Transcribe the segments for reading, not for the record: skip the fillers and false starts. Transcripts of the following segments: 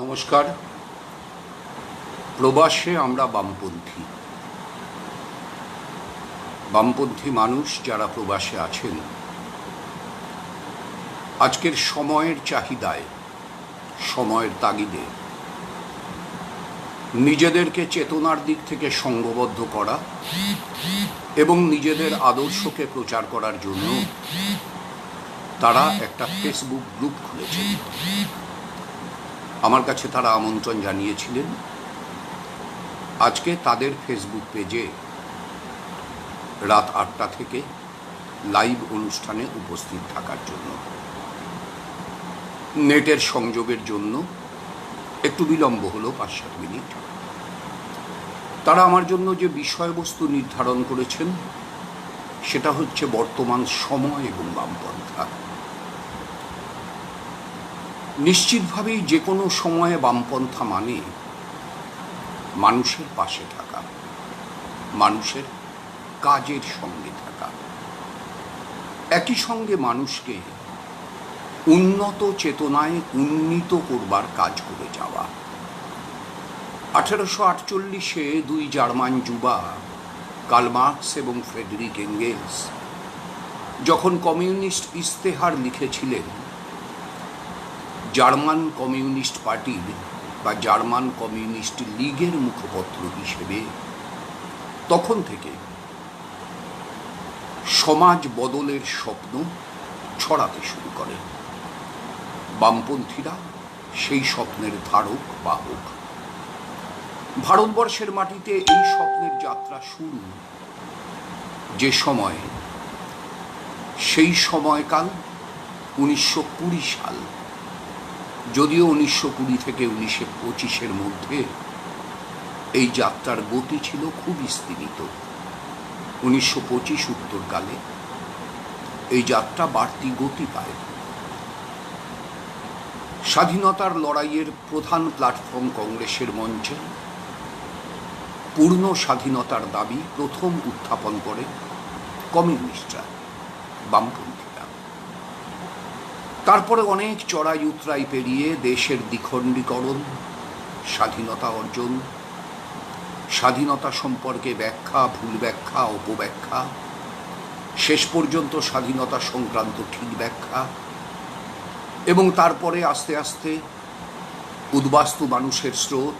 নমস্কার। প্রবাসে আমরা বামপন্থী মানুষ যারা প্রবাসে আছেন, আজকের সময়ের চাহিদায়, সময়ের তাগিদে নিজেদেরকে চেতনার দিক থেকে সংঘবদ্ধ করা এবং নিজেদের আদর্শকে প্রচার করার জন্য তারা একটা ফেসবুক গ্রুপ খুলেছেন। আমার কাছে তারা আমন্ত্রণ জানিয়েছিলেন আজকে তাদের ফেসবুক পেজে রাত ৮টা থেকে লাইভ অনুষ্ঠানে উপস্থিত থাকার জন্য। নেটের সংযোগের জন্য একটু বিলম্ব হলো ৫-৭ মিনিট। তারা আমার জন্য যে বিষয়বস্তু নির্ধারণ করেছেন সেটা হচ্ছে বর্তমান সময় এবং বামপন্থা। নিশ্চিতভাবেই যে কোনো সময়ে বামপন্থা মানে মানুষের পাশে থাকা, মানুষের কাজের সঙ্গে থাকা, একই সঙ্গে মানুষকে উন্নত চেতনায় উন্নীত করবার কাজ করে যাওয়া। 1848-এ দুই জার্মান যুবা কার্ল মার্কস এবং ফ্রেডরিক এঙ্গেলস যখন কমিউনিস্ট ইস্তেহার লিখেছিলেন, জার্মান কমিউনিস্ট পার্টির বা জার্মান কমিউনিস্ট লীগের মুখপত্র হিসেবে তখন থেকে সমাজ বদলের স্বপ্ন ছড়াতে শুরু করে। বামপন্থীরা সেই স্বপ্নের ধারক বাহক। ভারতবর্ষের মাটিতে এই স্বপ্নের যাত্রা শুরু যে সময়, সেই সময়কাল 1920 সাল। যদিও 1920 থেকে 1925-এর মধ্যে এই যাত্রার গতি ছিল খুব স্থিমিত। 1925 উত্তরকালে এই যাত্রা বাড়তি গতি পায়। স্বাধীনতার লড়াইয়ের প্রধান প্ল্যাটফর্ম কংগ্রেসের মঞ্চে পূর্ণ স্বাধীনতার দাবি প্রথম উত্থাপন করে কমিউনিস্টরা, বামপন্থীরা। তারপরে অনেক চড়াই উতরাই পেরিয়ে দেশের দ্বিখণ্ডীকরণ, স্বাধীনতা অর্জন, স্বাধীনতা সম্পর্কে ব্যাখ্যা, ভুল ব্যাখ্যা, অপব্যাখ্যা, শেষ পর্যন্ত স্বাধীনতা সংক্রান্ত ঠিক ব্যাখ্যা, এবং তারপরে আস্তে আস্তে উদ্বাস্তু মানুষের স্রোত,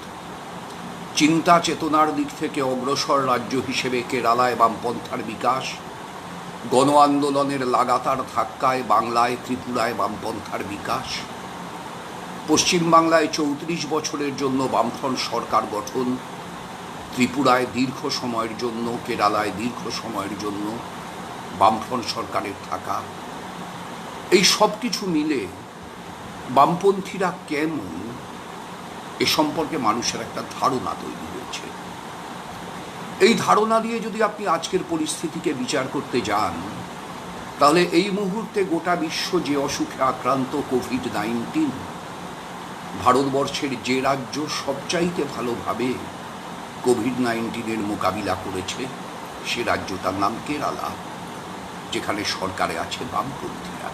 চিন্তা চেতনার দিক থেকে অগ্রসর রাজ্য হিসেবে কেরালায় বামপন্থার বিকাশ, গণ আন্দোলনের লাগাতার ধাক্কায় বাংলায়, ত্রিপুরায় বামপন্থার বিকাশ, পশ্চিমবাংলায় 34 বছরের জন্য বামফ্রন্ট সরকার গঠন, ত্রিপুরায় দীর্ঘ সময়ের জন্য, কেরালায় দীর্ঘ সময়ের জন্য বামফ্রন্ট সরকারের থাকা। এই সব কিছু মিলে বামপন্থীরা কেমন এ সম্পর্কে মানুষের একটা ধারণা তৈরি হয়েছে। এই ধারণা দিয়ে যদি আপনি আজকের পরিস্থিতিকে বিচার করতে যান, তাহলে এই মুহূর্তে গোটা বিশ্ব যে অসুখে আক্রান্ত, কোভিড-19, ভারতবর্ষের যে রাজ্য সবচাইতে ভালোভাবে কোভিড-19-এর মোকাবিলা করেছে সে রাজ্যটার নাম কেরালা, যেখানে সরকারে আছে বামপন্থীরা।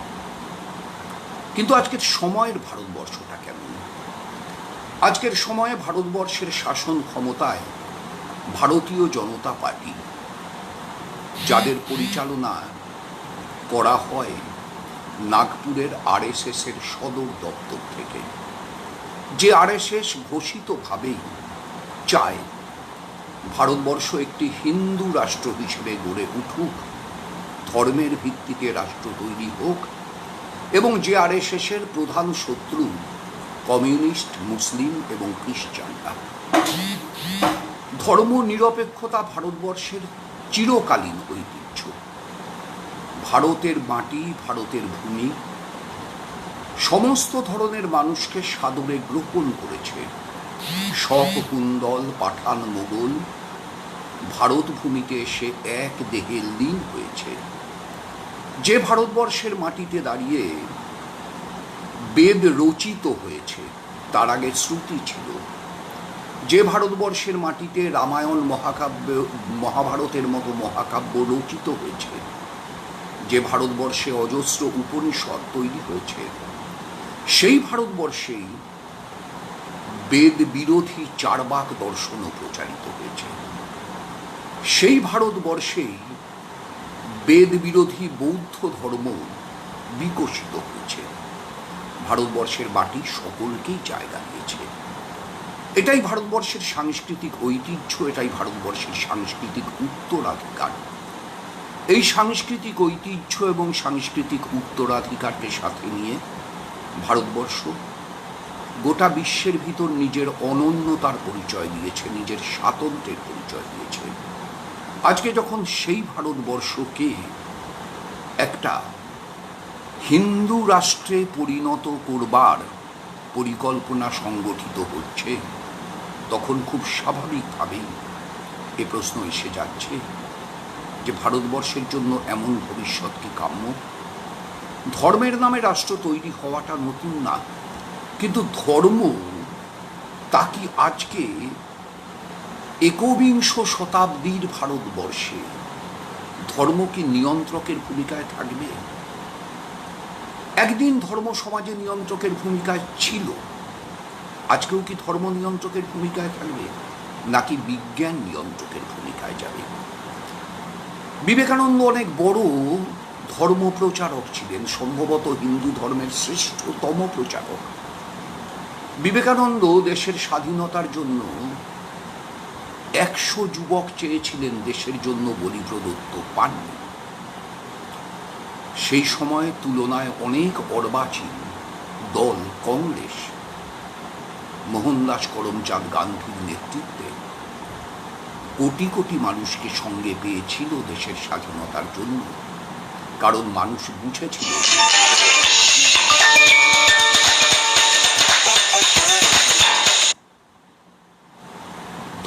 কিন্তু আজকের সময়ের ভারতবর্ষটা কেমন? আজকের সময়ে ভারতবর্ষের শাসন ক্ষমতায় ভারতীয় জনতা পার্টি, যাদের পরিচালনা করা হয় নাগপুরের RSS-এর সদর দপ্তর থেকে, যে RSS ঘোষিতভাবেই চায় ভারতবর্ষ একটি হিন্দু রাষ্ট্র হিসেবে গড়ে উঠুক, ধর্মের ভিত্তিতে রাষ্ট্র তৈরি হোক, এবং যে RSS-এর প্রধান শত্রু কমিউনিস্ট, মুসলিম এবং খ্রিস্টানরা। ধর্ম নিরপেক্ষতা ভারতবর্ষের চিরকালীন ঐতিহ্য। ভারতের মাটি, ভারতের ভূমি সমস্ত ধরনের মানুষকে সাদরে গ্রহণ করেছে। শক, কুন্দল, পাঠান, মোগল ভারত ভূমিতে এসে এক দেহে লীন হয়েছে। যে ভারতবর্ষের মাটিতে দাঁড়িয়ে বেদ রচিত হয়েছে, তার আগে শ্রুতি ছিল। যে ভারতবর্ষের মাটিতে রামায়ণ, মহাভারতের মতো মহাকাব্য রচিত হয়েছে, যে ভারতবর্ষে অজস্র উপনিষদ তৈরি হয়েছে, সেই ভারতবর্ষেই বেদ বিরোধী চারবাক দর্শনও প্রচারিত হয়েছে। সেই ভারতবর্ষেই বেদ বিরোধী বৌদ্ধ ধর্ম বিকশিত হয়েছে। ভারতবর্ষের মাটি সকলকেই জায়গা দিয়েছে। এটাই ভারতবর্ষের সাংস্কৃতিক ঐতিহ্য, এটাই ভারতবর্ষের সাংস্কৃতিক উত্তরাধিকার। এই সাংস্কৃতিক ঐতিহ্য এবং সাংস্কৃতিক উত্তরাধিকারকে সাথে নিয়ে ভারতবর্ষ গোটা বিশ্বের ভিতর নিজের অনন্যতার পরিচয় দিয়েছে, নিজের স্বাতন্ত্র্যের পরিচয় দিয়েছে। আজকে যখন সেই ভারতবর্ষকে একটা হিন্দু রাষ্ট্রে পরিণত করবার পরিকল্পনা সংগঠিত হচ্ছে, তখন খুব স্বাভাবিকভাবেই এ প্রশ্ন এসে যাচ্ছে যে ভারতবর্ষের জন্য এমন ভবিষ্যৎ কি কাম্য? ধর্মের নামে রাষ্ট্র তৈরি হওয়াটা নতুন না, কিন্তু ধর্ম তা কি আজকে একবিংশ শতাব্দীর ভারতবর্ষে ধর্ম কি নিয়ন্ত্রকের ভূমিকায় থাকবে? একদিন ধর্ম সমাজে নিয়ন্ত্রকের ভূমিকায় ছিল, আজকেও কি ধর্ম নিয়ন্ত্রকের ভূমিকায় থাকবে, নাকি বিজ্ঞান নিয়ন্ত্রকের ভূমিকায় যাবে? বিবেকানন্দ অনেক বড় ধর্ম প্রচারক ছিলেন, সম্ভবত হিন্দু ধর্মের শ্রেষ্ঠতম প্রচারক। বিবেকানন্দ দেশের স্বাধীনতার জন্য 100 যুবক চেয়েছিলেন দেশের জন্য বলি প্রদত্ত, পাননি। সেই সময় তুলনায় অনেক অর্বাচীন দল, কংগ্রেস, মোহনদাস করমচাঁদ গান্ধীর নেতৃত্বে কোটি কোটি মানুষকে সঙ্গে পেয়েছিল দেশের স্বাধীনতার জন্য। কারণ মানুষ বুঝেছিল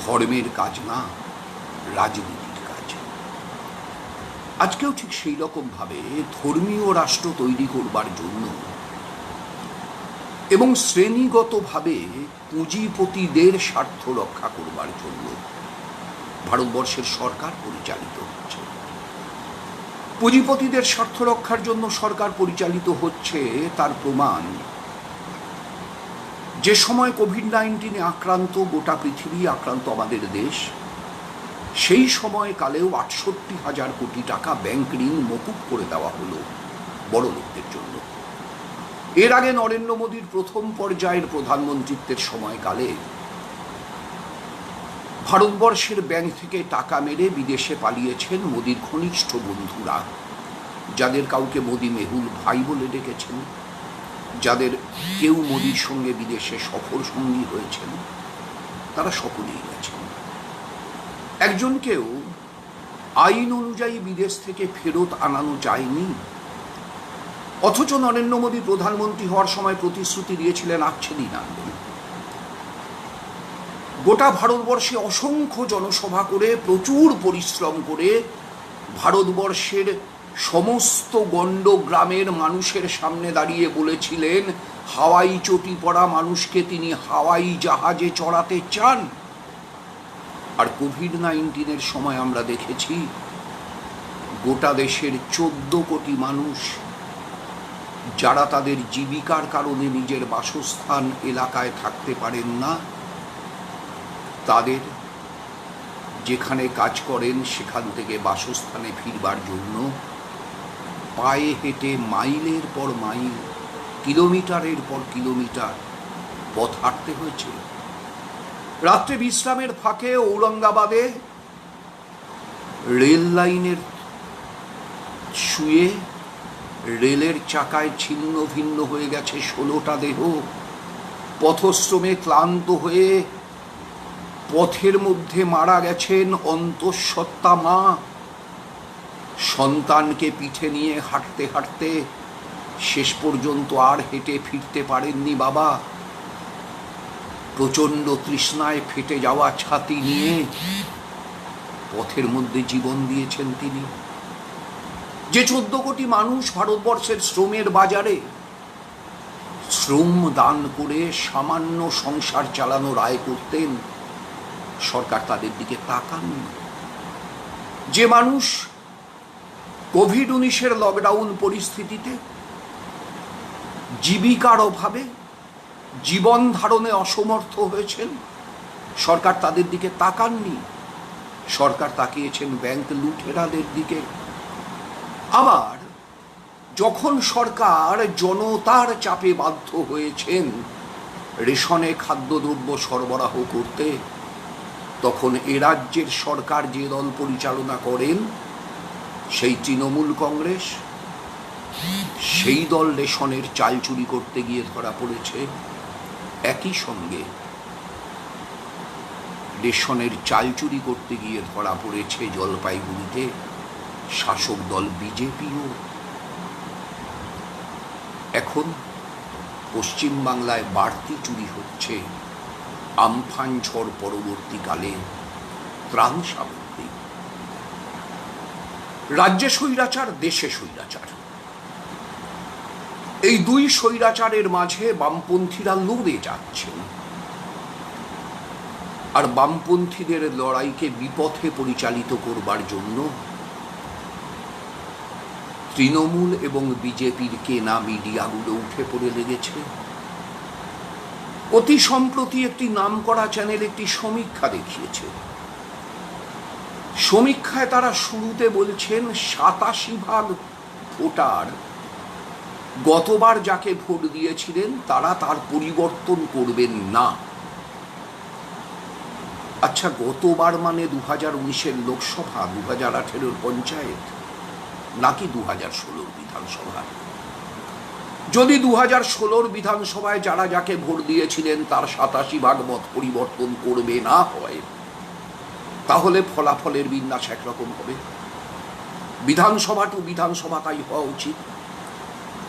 ধর্মের কাজ না, রাজনীতির কাজ। আজকেও ঠিক সেই রকম ভাবে ধর্মীয় রাষ্ট্র তৈরি করবার জন্য এবং শ্রেণীগতভাবে পুঁজিপতিদের স্বার্থ রক্ষা করবার জন্য ভারতবর্ষের সরকার পরিচালিত হচ্ছে। পুঁজিপতিদের স্বার্থ রক্ষার জন্য সরকার পরিচালিত হচ্ছে তার প্রমাণ যে সময় কোভিড-19 আক্রান্ত গোটা পৃথিবী, আক্রান্ত আমাদের দেশ, সেই সময়কালেও ৬৮,০০০ কোটি টাকা ব্যাংক ঋণ মকুব করে দেওয়া হলো বড় লোকদের জন্য। এর আগে নরেন্দ্র মোদীর প্রথম পর্যায়ের প্রধানমন্ত্রিত্বের সময়কালে ভারতবর্ষের ব্যাংক থেকে টাকা মেরে বিদেশে পালিয়েছেন মোদীর ঘনিষ্ঠ বন্ধুরা, যাদের কাউকে মোদী মেহুল ভাই বলে ডেকেছেন, যাদের কেউ মোদীর সঙ্গে বিদেশে সফর সঙ্গী হয়েছেন, তারা সকলেই গেছেন। একজনকেও আইন অনুযায়ী বিদেশ থেকে ফেরত আনানো যায়নি। অথচ নরেন্দ্র মোদী প্রধানমন্ত্রী হওয়ার সময় প্রতিশ্রুতি দিয়েছিলেন আচ্ছেদিন আনবেন। গোটা ভারতবর্ষে অসংখ্য জনসভা করে, প্রচুর পরিশ্রম করে ভারতবর্ষের সমস্ত গণ্ড গ্রামের মানুষের সামনে দাঁড়িয়ে বলেছিলেন হাওয়াই চটি পড়া মানুষকে তিনি হাওয়াই জাহাজে চড়াতে চান। আর কোভিড-19 সময় আমরা দেখেছি গোটা দেশের 14 কোটি মানুষ যারা তাদের জীবিকার কারণে নিজের বাসস্থান এলাকায় থাকতে পারেন না, তাদের যেখানে কাজ করেন সেখান থেকে বাসস্থানে ফিরবার জন্য পায়ে হেঁটে মাইলের পর মাইল, কিলোমিটারের পর কিলোমিটার পথ হাঁটতে হয়েছে। রাত্রে বিশ্রামের ফাঁকে ঔরঙ্গাবাদে রেল লাইনের শুয়ে রেলের চাকায় ছিন্ন ভিন্ন হয়ে গেছে 16টা দেহ। পথশ্রমে ক্লান্ত হয়ে পথের মধ্যে মারা গেছেন অন্তঃসত্ত্বা মা। সন্তানকে পিঠে নিয়ে হাঁটতে হাঁটতে শেষ পর্যন্ত আর হেঁটে ফিরতে পারেননি বাবা। প্রচণ্ড তৃষ্ণায় ফেটে যাওয়া ছাতি নিয়ে পথের মধ্যে জীবন দিয়েছেন তিনি। যে 14 কোটি মানুষ ভারতবর্ষের শ্রমের বাজারে শ্রম দান করে সামান্য সংসার চালানোর আয় করতেন, সরকার তাদের দিকে তাকান। যে মানুষ কোভিড-19 লকডাউন পরিস্থিতিতে জীবিকার অভাবে জীবন ধারণে অসমর্থ হয়েছেন, সরকার তাদের দিকে তাকাননি, সরকার তাকিয়েছেন ব্যাংক লুটেরাদের দিকে। আবার যখন সরকার জনতার চাপে বাধ্য হয়েছেন রেশনে খাদ্যদ্রব্য সরবরাহ করতে, তখন এ রাজ্যের সরকার যে দল পরিচালনা করেন সেই তৃণমূল কংগ্রেস, সেই দল রেশনের চাল চুরি করতে গিয়ে ধরা পড়েছে। একই সঙ্গে রেশনের চাল চুরি করতে গিয়ে ধরা পড়েছে জলপাইগুড়িতে শাসক দল বিজেপিও। এখন পশ্চিমবাংলায় বাড়তি চুরি হচ্ছে আমফান ঝড় পরবর্তীকালে ত্রাণ সামগ্রী। রাজ্যে স্বৈরাচার, দেশে স্বৈরাচার, এই দুই স্বৈরাচারের মাঝে বামপন্থীরা লড়ে যাচ্ছেন। আর বামপন্থীদের লড়াইকে বিপথে পরিচালিত করবার জন্য তৃণমূল এবং বিজেপির কেনা মিডিয়াগুলো উঠে পড়ে লেগেছে। অতি সম্প্রতি একটি নামকরা চ্যানেল একটি সমীক্ষা দেখিয়েছে। সমীক্ষায় তারা শুরুতে বলছেন 87% ভোটার গতবার যাকে ভোট দিয়েছিলেন তারা তার পরিবর্তন করবেন না। আচ্ছা, গতবার মানে 2019-এর লোকসভা, 2018-এর পঞ্চায়েত, নাকি 2016-র বিধানসভা? যদি 2016-র বিধানসভায় যারা যাকে ভোট দিয়েছিলেন তার 87% মত পরিবর্তন করবে না হয়, তাহলে ফলাফলের বিন্যাস একরকম হবে। বিধানসভা টু বিধানসভা তাই হওয়া উচিত।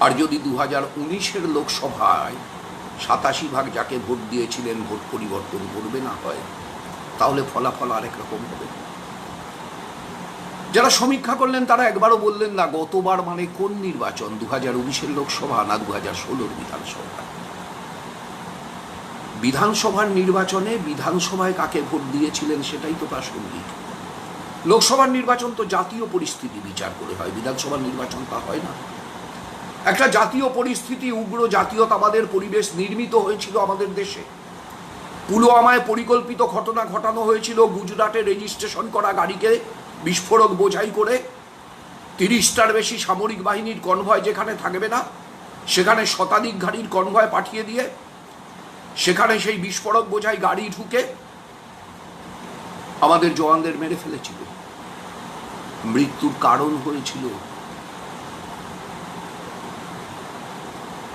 আর যদি 2019-এর লোকসভায় 87% যাকে ভোট দিয়েছিলেন ভোট পরিবর্তন করবে না হয়, তাহলে ফলাফল আরেক রকম হবে। যারা সমীক্ষা করলেন তারা একবারও বললেন না গতবার মানে কোন নির্বাচন, 2019-এর লোকসভা না 2016-র বিধানসভা। বিধানসভার নির্বাচনে বিধানসভায় কাকে ভোট দিয়েছিলেন সেটাই তো প্রাসঙ্গিক। লোকসভার নির্বাচন তো জাতীয় পরিস্থিতি বিচার করে হয়, বিধানসভার নির্বাচন তা হয় না। একটা জাতীয় পরিস্থিতি, উগ্র জাতীয়তাবাদের পরিবেশ নির্মিত হয়েছিল আমাদের দেশে। পুলওয়ামায় পরিকল্পিত ঘটনা ঘটানো হয়েছিল, গুজরাটে রেজিস্ট্রেশন করা গাড়িকে বিস্ফোরক বোঝাই করে 30টার বেশি সামরিক বাহিনীর কনভয় যেখানে থাকবে না সেখানে শতাধিক গাড়ির কনভয় পাঠিয়ে দিয়ে সেখানে সেই বিস্ফোরক বোঝাই গাড়ি ঢুকে আমাদের জওয়ানদের মেরে ফেলেছিল। মৃত্যুর কারণ হয়েছিল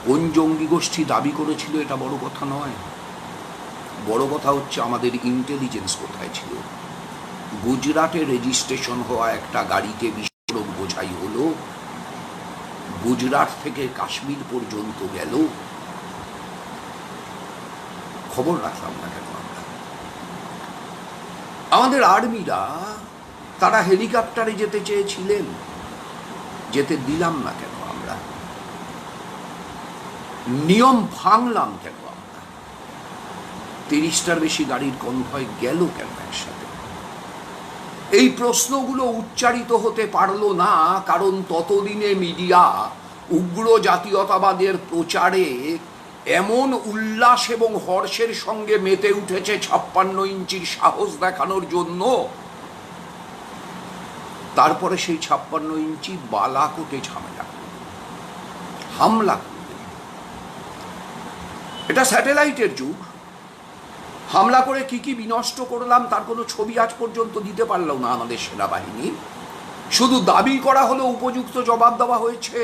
কোন জঙ্গি গোষ্ঠী দাবি করেছিল এটা বড় কথা নয়, বড় কথা হচ্ছে আমাদের ইন্টেলিজেন্স কোথায় ছিল। গুজরাটে রেজিস্ট্রেশন হওয়া একটা গাড়িতে বিস্ফোরক বোঝাই হলো, গুজরাট থেকে কাশ্মীর পর্যন্ত গেল, খবর রাখলাম না কেন আমরা? আমাদের আর্মিরা তারা হেলিকপ্টারে যেতে চেয়েছিলেন, যেতে দিলাম না কেন আমরা? নিয়ম ভাঙলাম কেন আমরা? 30টার বেশি গাড়ির কনভয় গেল কেন একসাথে? এই প্রশ্নগুলো উচ্চারিত হতে পারল না, কারণ ততদিনে মিডিয়া উগ্র জাতীয়তাবাদের প্রচারে এমন উল্লাস এবং হর্ষের সঙ্গে মেতে উঠেছে 56 ইঞ্চির সাহস দেখানোর জন্য। তারপরে সেই 56 ইঞ্চি বালাকোটে ঝামেলা হামলা করবে। এটা স্যাটেলাইটের যুগ। হামলা করে কি কি বিনষ্ট করলাম তার কোনো ছবি আজ পর্যন্ত দিতে পারল না আমাদের সেনাবাহিনী। শুধু দাবি করা হলো উপযুক্ত জবাব দেওয়া হয়েছে।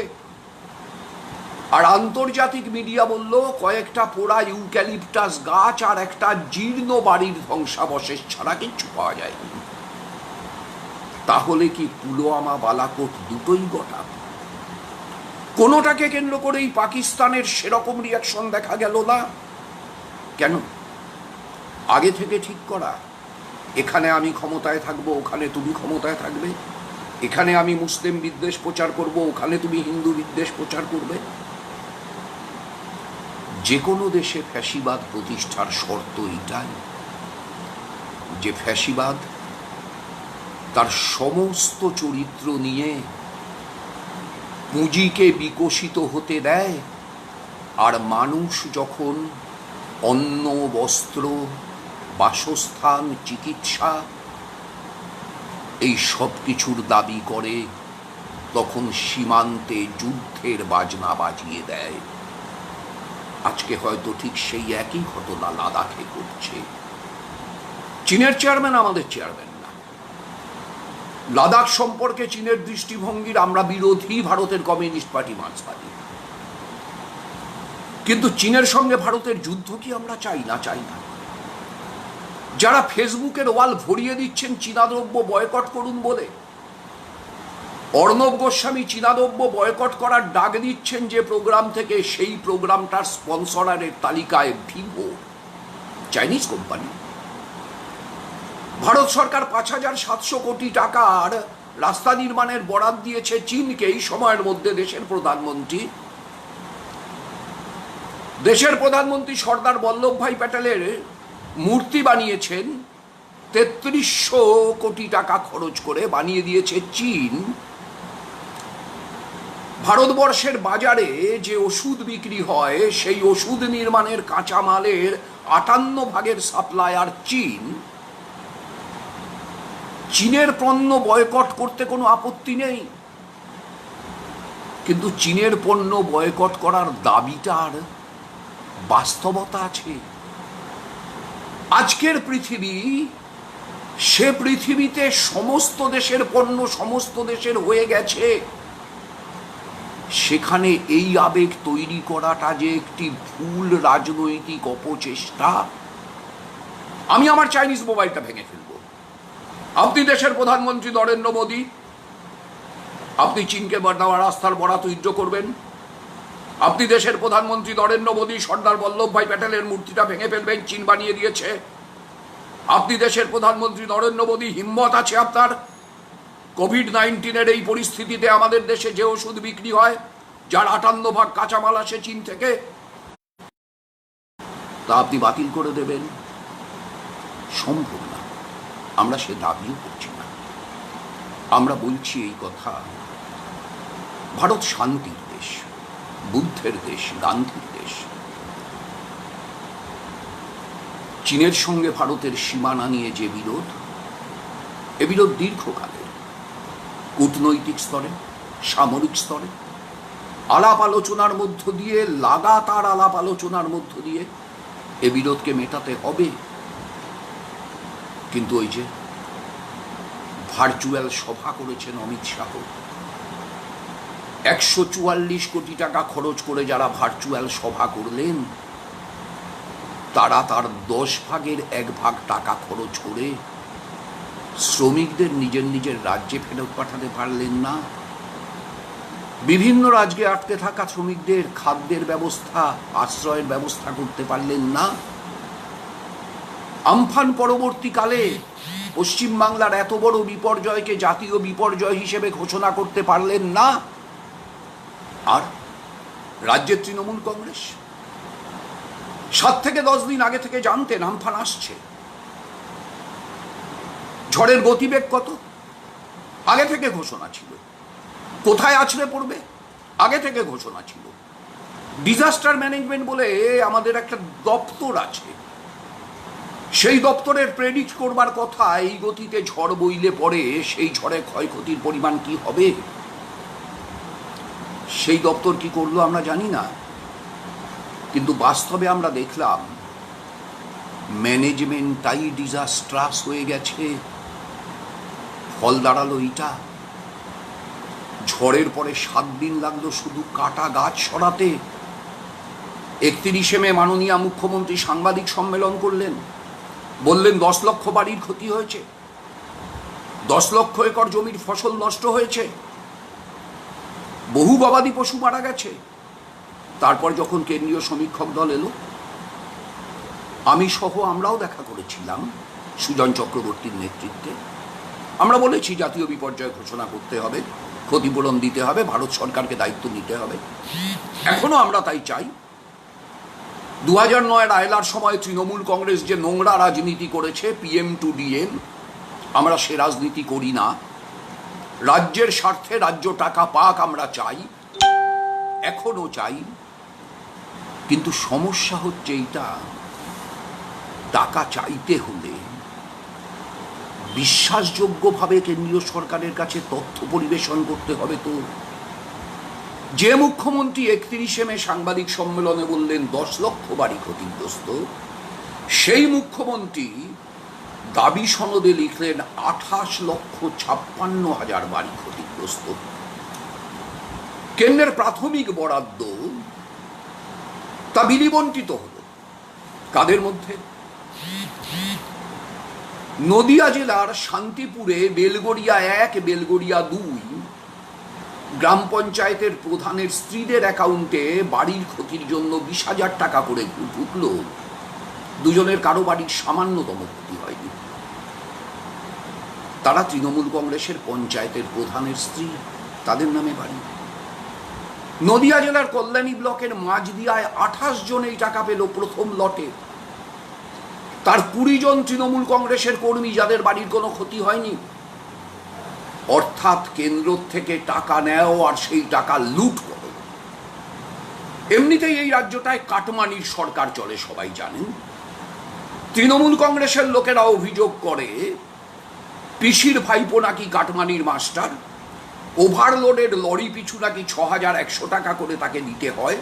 আর আন্তর্জাতিক মিডিয়া বলল কয়েকটা পোড়া ইউক্যালিপটাস গাছ আর একটা জীর্ণ বাড়ির ধ্বংসাবশেষ ছাড়া কিচ্ছু পাওয়া যায়নি। তাহলে কি পুলওয়ামা বালাকোট দুটোই গোটা? কোনোটাকে কেন্দ্র করেই পাকিস্তানের সেরকম রিয়াকশন দেখা গেল না কেন? আগে থেকে ঠিক করা, এখানে আমি ক্ষমতায় থাকবো, ওখানে তুমি ক্ষমতায় থাকবে, এখানে আমি মুসলিম বিদ্বেষ প্রচার করব, ওখানে তুমি হিন্দু বিদ্বেষ প্রচার করবে। যে কোনো দেশে ফ্যাসিবাদ প্রতিষ্ঠার শর্ত এটাই যে ফ্যাসিবাদ তার সমস্ত চরিত্র নিয়ে পুঁজিকে বিকশিত হতে দেয়, আর মানুষ যখন অন্ন, বস্ত্র, বাসস্থান, চিকিৎসা এই সব কিছুর দাবি করে, তখন সীমান্তে যুদ্ধের বাজনা বাজিয়ে দেয়। আজকে হয়তো ঠিক সেই একই ঘটনা লাদাখে ঘটছে। চীনের চেয়ারম্যান আমাদের চেয়ারম্যান না। লাদাখ সম্পর্কে চীনের দৃষ্টিভঙ্গির আমরা বিরোধী, ভারতের কমিউনিস্ট পার্টি মার্ক্সবাদী। কিন্তু চীনের সঙ্গে ভারতের যুদ্ধ কি আমরা চাই না? চাই না। যারা ফেসবুকের ওয়াল ভরিয়ে দিচ্ছেন চীনা দ্রব্য বয়কট করুন বলে, অর্ণব গোস্বামী চীনা দ্রব্য বয়কট করার ডাক দিচ্ছেন যে প্রোগ্রাম থেকে, সেই প্রোগ্রামটার স্পন্সরারের তালিকায় ভিভো, চাইনিজ কোম্পানি। ভারত সরকার 5,700 কোটি টাকার রাস্তা নির্মাণের বরাদ দিয়েছে চীনকে। এই সময়ের মধ্যে দেশের প্রধানমন্ত্রী সর্দার বল্লভভাই প্যাটেলের মূর্তি বানিয়েছেন 3300 কোটি টাকা খরচ করে, বানিয়ে দিয়েছে চীন। ভারতবর্ষের বাজারে যে ওষুধ বিক্রি হয়, সেই ওষুধ নির্মাণের কাঁচামালের 58% সাপ্লায়ার চীন। চীনের পণ্য বয়কট করতে কোনো আপত্তি নেই, কিন্তু চীনের পণ্য বয়কট করার দাবিটার বাস্তবতা আছে। আজকের পৃথিবী, সে পৃথিবীতে সমস্ত দেশের পণ্য সমস্ত দেশের হয়ে গেছে। সেখানে এই আবেগ তৈরি করাটা যে একটি ভুল রাজনৈতিক অপচেষ্টা। আমি আমার চাইনিজ মোবাইলটা ভেঙে ফেলব। আপনি দেশের প্রধানমন্ত্রী নরেন্দ্র মোদী, আপনি চীনকে দেওয়া রাস্তার বরাত উইথড্র করবেন। আপনি দেশের প্রধানমন্ত্রী নরেন্দ্র মোদী সর্দার বল্লভভাই প্যাটেলের মূর্তিটা ভেঙে ফেলবেন, চীন বানিয়ে দিয়েছে। আপনি দেশের প্রধানমন্ত্রী নরেন্দ্র মোদী, হিম্মত আছে আপনার? কোভিড-19 এই পরিস্থিতিতে আমাদের দেশে যে ওষুধ বিক্রি হয়, যার 58% কাঁচামাল আসে চীন থেকে, তা আপনি বাতিল করে দেবেন? সম্ভব না। আমরা সে দাবিও করছি না। আমরা বলছি এই কথা, ভারত শান্তির দেশ, বুদ্ধের দেশ, গান্ধীর দেশ। চীনের সঙ্গে ভারতের সীমানা নিয়ে যে বিরোধ, এ বিরোধ দীর্ঘকালের। কূটনৈতিক স্তরে, সামরিক স্তরে আলাপ আলোচনার মধ্য দিয়ে, লাগাতার আলাপ আলোচনার মধ্য দিয়ে এ বিরোধকে মেটাতে হবে। কিন্তু ওই যে ভার্চুয়াল সভা করেছেন অমিত শাহ, 144 কোটি টাকা খরচ করে যারা ভার্চুয়াল সভা করলেন, তারা তার 1/10 টাকা খরচ করে শ্রমিকদের নিজের নিজের রাজ্যে ফেরত পাঠাতে পারলেন না। বিভিন্ন রাজ্যে আটকে থাকা শ্রমিকদের খাদ্যের ব্যবস্থা, আশ্রয়ের ব্যবস্থা করতে পারলেন না। আমফান পরবর্তীকালে পশ্চিমবাংলার এত বড় বিপর্যয়কে জাতীয় বিপর্যয় হিসেবে ঘোষণা করতে পারলেন না। আর রাজ্যের তৃণমূল কংগ্রেস 7 থেকে 10 দিন আগে থেকে জানতেন আমফান আসছে। ঝড়ের গতিবেগ কত, আগে থেকে ঘোষণা ছিল। কোথায় আছড়ে পড়বে, আগে থেকে ঘোষণা ছিল। ডিজাস্টার ম্যানেজমেন্ট বলে আমাদের একটা দপ্তর আছে, সেই দপ্তরের প্রেডিক্ট করবার কথা এই গতিতে ঝড় বইলে পরে সেই ঝড়ে ক্ষয়ক্ষতির পরিমাণ কি হবে। সেই দপ্তর কি করলো আমরা জানি না, কিন্তু বাস্তবে আমরা দেখলাম ম্যানেজমেন্টটাই ডিজাস্ট্রাস হয়ে গেছে। ফল দাঁড়ালো এইটা, ঝড়ের পরে 7 দিন লাগলো শুধু কাটা গাছ সরাতে। 31শে মে মাননীয় মুখ্যমন্ত্রী সাংবাদিক সম্মেলন করলেন, বললেন 10 লক্ষ বাড়ির ক্ষতি হয়েছে, 10 লক্ষ একর জমির ফসল নষ্ট হয়েছে, বহু গবাদি পশু মারা গেছে। তারপর যখন কেন্দ্রীয় সমীক্ষক দল এলো, আমি সহ আমরাও দেখা করেছিলাম সুজন চক্রবর্তীর নেতৃত্বে। আমরা বলেছি জাতীয় বিপর্যয় ঘোষণা করতে হবে, ক্ষতিপূরণ দিতে হবে, ভারত সরকারকে দায়িত্ব নিতে হবে। এখনো আমরা তাই চাই। 2009 আয়লার সময় তৃণমূল কংগ্রেস যে নোংরা রাজনীতি করেছে, PM to DM, আমরা সে রাজনীতি করি না। রাজ্যের স্বার্থে রাজ্য টাকা পাক আমরা চাই, এখনো চাই। কিন্তু সমস্যা হচ্ছে এইটা, টাকা চাইতে হলে বিশ্বাসযোগ্যভাবে কেন্দ্রীয় সরকারের কাছে তথ্য পরিবেশন করতে হবে। তো যে মুখ্যমন্ত্রী 31শে মে সাংবাদিক সম্মেলনে বললেন 10 লক্ষ বাড়ি ক্ষতিগ্রস্ত, সেই মুখ্যমন্ত্রী দাবি সনদে লিখলেন 28,56,000 বাড়ি ক্ষতিগ্রস্ত। কেন্দ্রের প্রাথমিক বরাদ্দ তা বিলিবণ্টিত হল কাদের মধ্যে? নদিয়া জেলার শান্তিপুরে বেলগড়িয়া 1, বেলগড়িয়া 2 গ্রাম পঞ্চায়েতের প্রধানের স্ত্রীদের অ্যাকাউন্টে বাড়ির ক্ষতির জন্য 20,000 টাকা করে ঢুকল। দুজনের কারো বাড়ির সামান্যতম ক্ষতি হয়নি। তারা তৃণমূল কংগ্রেসের পঞ্চায়েতের প্রধানের স্ত্রী, তাদের নামে বাড়ি। নদিয়া জেলার কল্যাণী ব্লকের মাঝদিয়ায় 28 জন এই টাকা পেল প্রথম লটে। তার 20 জন তৃণমূল কংগ্রেসের কর্মী, যাদের বাড়ির কোনো ক্ষতি হয়নি। অর্থাৎ কেন্দ্র থেকে টাকা নেও আর সেই টাকা লুট করো। এমনিতেই এই রাজ্যটায় কাটমানির সরকার চলে, সবাই জানেন। তৃণমূল কংগ্রেসের লোকেরা অভিযোগ করে পিসির ভাইপো নাকি কাটমানির মাস্টার, ওভারলোডের লরি পিছু নাকি 6,100 টাকা করে তাকে দিতে হয়।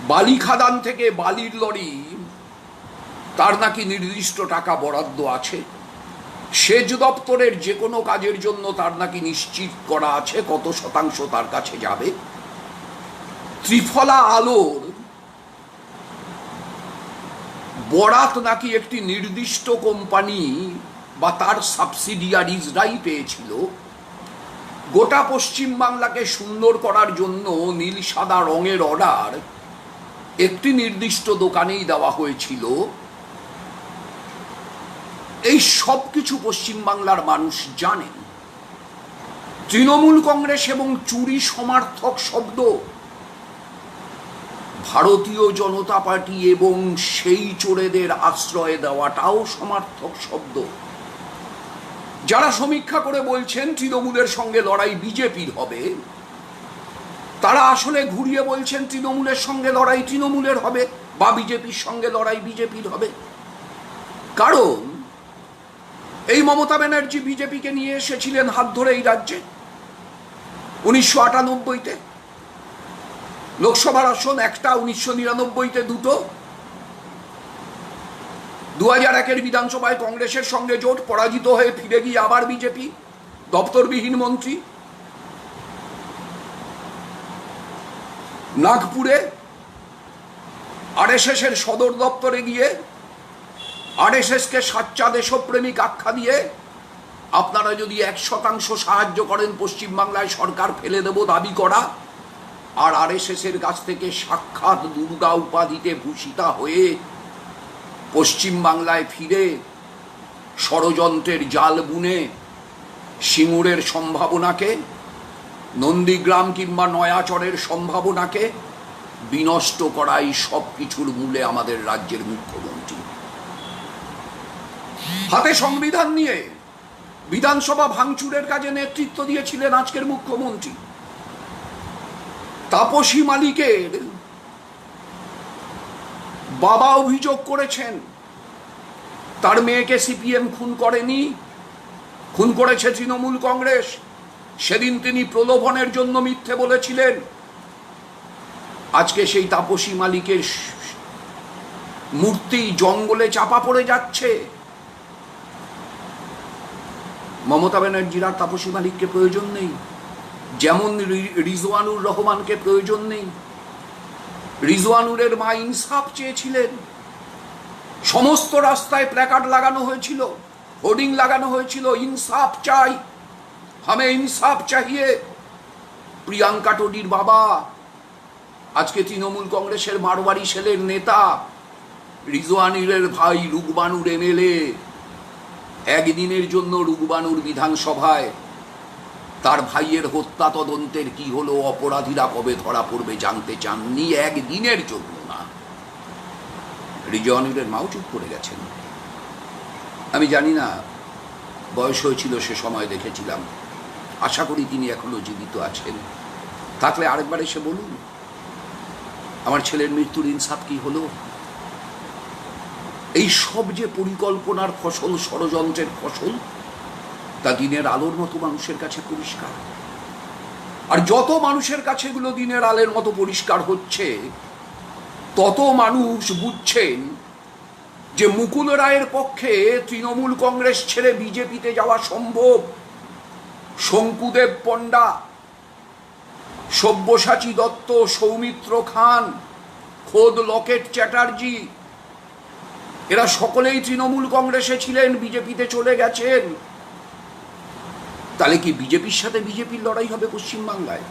বালি খাদান থেকে বালির লরি, তার নাকি নির্দিষ্ট টাকা বরাদ্দ আছে। সেচ দপ্তরের যে কোনো কাজের জন্য তার নাকি নিশ্চিত করা আছে কত শতাংশ তার কাছে যাবে। ত্রিফলা আলোর বরাত নাকি একটি নির্দিষ্ট কোম্পানি বা তার সাবসিডিয়ারিজরাই পেয়েছিল। গোটা পশ্চিমবাংলাকে সুন্দর করার জন্য নীল সাদা রঙের অর্ডার একটি নির্দিষ্ট দোকানেই দেওয়া হয়েছিল। এই সব কিছু পশ্চিমবাংলার মানুষ জানেন। তৃণমূল কংগ্রেস এবং চুরি সমার্থক শব্দ ভারতীয় জনতা পার্টি এবং সেই চোরেদের আশ্রয় দেওয়াটাও সমার্থক শব্দ। যারা সমীক্ষা করে বলছেন তৃণমূলের সঙ্গে লড়াই বিজেপির হবে, তারা আসলে ঘুরিয়ে বলছেন তৃণমূলের সঙ্গে লড়াই তৃণমূলের হবে বা বিজেপির সঙ্গে লড়াই বিজেপির হবে। কারণ এই মমতা ব্যানার্জি বিজেপিকে নিয়ে এসেছিলেন হাত ধরে এই রাজ্যে 1998-তে। লোকসভার আসন একটা, 1999-তে 2টো। 2001-এর বিধানসভায় কংগ্রেসের সঙ্গে জোট, পরাজিত হয়ে ফিরে গিয়ে আবার বিজেপি, দপ্তরবিহীন মন্ত্রী। নাগপুরে আরএসএসের সদর দপ্তরে গিয়ে আরএসএসকে সাচ্চা দেশপ্রেমিক আখ্যা দিয়ে আপনারা যদি 1% সাহায্য করেন পশ্চিমবাংলায় সরকার ফেলে দেব দাবি করা, আর আরএসএসের কাছ থেকে সাক্ষাৎ দুর্গা উপাধিতে ভূষিতা হয়ে পশ্চিমবাংলায় ফিরে ষড়যন্ত্রের জাল বুনে সিঙ্গুরের সম্ভাবনাকে, নন্দীগ্রাম কিংবা নয়াচরের সম্ভাবনাকে বিনষ্ট করাই সব কিছুর মূলে আমাদের রাজ্যের মুখ্যমন্ত্রী। হাতে সংবিধান নিয়ে বিধানসভা ভাঙচুরের কাজে নেতৃত্ব দিয়েছিলেন আজকের মুখ্যমন্ত্রী। তাপসী মালিকের বাবা অভিযোগ করেছেন তার মেয়েকে সিপিএম খুন করেনি, খুন করেছে তৃণমূল কংগ্রেস। সেদিন তিনি প্রলোভনের জন্য মিথ্যে বলেছিলেন। আজকে সেই তাপসী মালিকের মূর্তি জঙ্গলে চাপা পড়ে যাচ্ছে। মমতা ব্যানার্জির আর তাপসী মালিককে প্রয়োজন নেই, যেমন রিজওয়ানুর রহমানকে প্রয়োজন নেই। রিজওয়ানুরের মা ইনসাফ চেয়েছিলেন। সমস্ত রাস্তায় প্ল্যাকার্ড লাগানো হয়েছিল, হোর্ডিং লাগানো হয়েছিল, ইনসাফ চাই, হামে ইনসাফ চাহিয়ে। প্রিয়াঙ্কা টোডির বাবা আজকে তৃণমূল কংগ্রেসের মারওয়ারি সেলের নেতা, রিজওয়ানুরের ভাই রুকবানুর এমএলএ একদিনের জন্য রুকবানুর বিধানসভায় তার ভাইয়ের হত্যা তদন্তের কি হলো, অপরাধীরা কবে ধরা পড়বে জানতে চাননি, একদিনের জন্য না। রিজওয়ানুরের মাও চুপ করে গেছেন। আমি জানি না, বয়স হয়েছিল সে সময়, দেখেছিলাম। আশা করি তিনি এখনো জীবিত আছেন। থাকলে আরেকবার এসে বলুন আমার ছেলের মৃত্যুর ইনসাফ কি হলো। এই সব যে পরিকল্পনার ফসল, ষড়যন্ত্রের ফসল, তা দিনের আলোর মতো মানুষের কাছে পরিষ্কার। আর যত মানুষের কাছে এগুলো দিনের আলোর মতো পরিষ্কার হচ্ছে, তত মানুষ বুঝছেন যে মুকুল রায়ের পক্ষে তৃণমূল কংগ্রেস ছেড়ে বিজেপিতে যাওয়া সম্ভব। শঙ্কুদেব পণ্ডা, সব্যসাচী দত্ত, সৌমিত্র খান, খোদ লকেট চ্যাটার্জি, এরা সকলেই তৃণমূল কংগ্রেসে ছিলেন, বিজেপিতে চলে গেছেন। তাহলে কি বিজেপির সাথে বিজেপির লড়াই হবে পশ্চিমবাংলায়?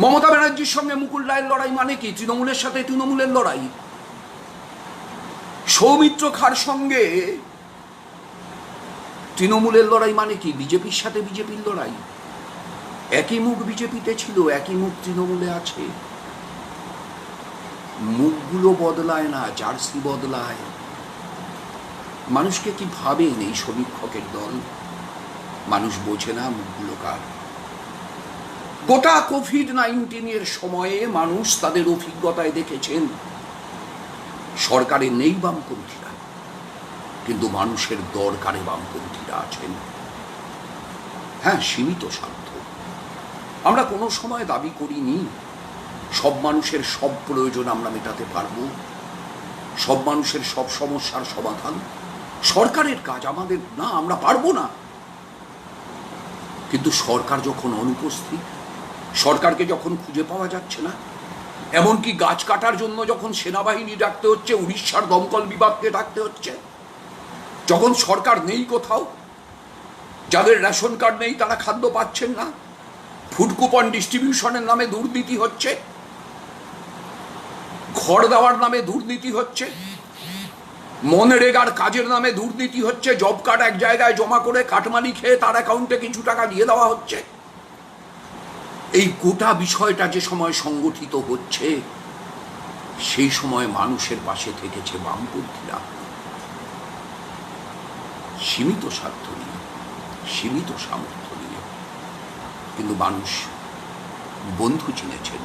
মমতা ব্যানার্জির সঙ্গে মুকুল রায়ের লড়াই মানে কি? তৃণমূলের সাথে তৃণমূলের লড়াই। সৌমিত্র খাঁর সঙ্গে তৃণমূলের লড়াই মানে কি? বিজেপির সাথে বিজেপির লড়াই। একই মুখ বিজেপিতে ছিল, একই মুখ তৃণমূলে আছে। মুখগুলো বদলায় না, জার্সি বদলায়। মানুষকে কি ভাবেন এই সমীক্ষকের দল? মানুষ বোঝে না মুখগুলো কার। গোটা কোভিড-19 সময়ে মানুষ তাদের অভিজ্ঞতায় দেখেছেন সরকারে নেই বামপন্থীরা, কিন্তু মানুষের দরকারে বামপন্থীরা আছেন। হ্যাঁ, সীমিত স্বার্থ। আমরা কোনো সময় দাবি করিনি সব মানুষের সব প্রয়োজন আমরা মেটাতে পারবো, সব মানুষের সব সমস্যার সমাধান সরকারের কাজ, আমাদের না, আমরা পারবো না। কিন্তু সরকার যখন অনুপস্থিত, সরকারকে যখন খুঁজে পাওয়া যাচ্ছে না, এমনকি গাছ কাটার জন্য যখন সেনাবাহিনী ডাকতে হচ্ছে, উড়িষ্যার দমকল বিভাগকে ডাকতে হচ্ছে, যখন সরকার নেই কোথাও, যাদের রেশন কার্ড নেই তারা খাদ্য পাচ্ছেন না, ফুড কুপন ডিস্ট্রিবিউশনের নামে দুর্নীতি হচ্ছে, ঘর দেওয়ার নামে দুর্নীতি হচ্ছে, মনরেগার কাজের নামে দুর্নীতি হচ্ছে, জব কার্ড এক জায়গায় জমা করে কাটমানি খেয়ে তার অ্যাকাউন্টে কিছু টাকা দিয়ে দেওয়া হচ্ছে। এই গোটা বিষয়টা যে সময় সংগঠিত হচ্ছে, সেই সময় মানুষের পাশে থেকেছে বামপন্থীরা, সীমিত স্বার্থ নিয়ে, সীমিত সামর্থ্য নিয়ে। কিন্তু মানুষ বন্ধু চিনেছেন।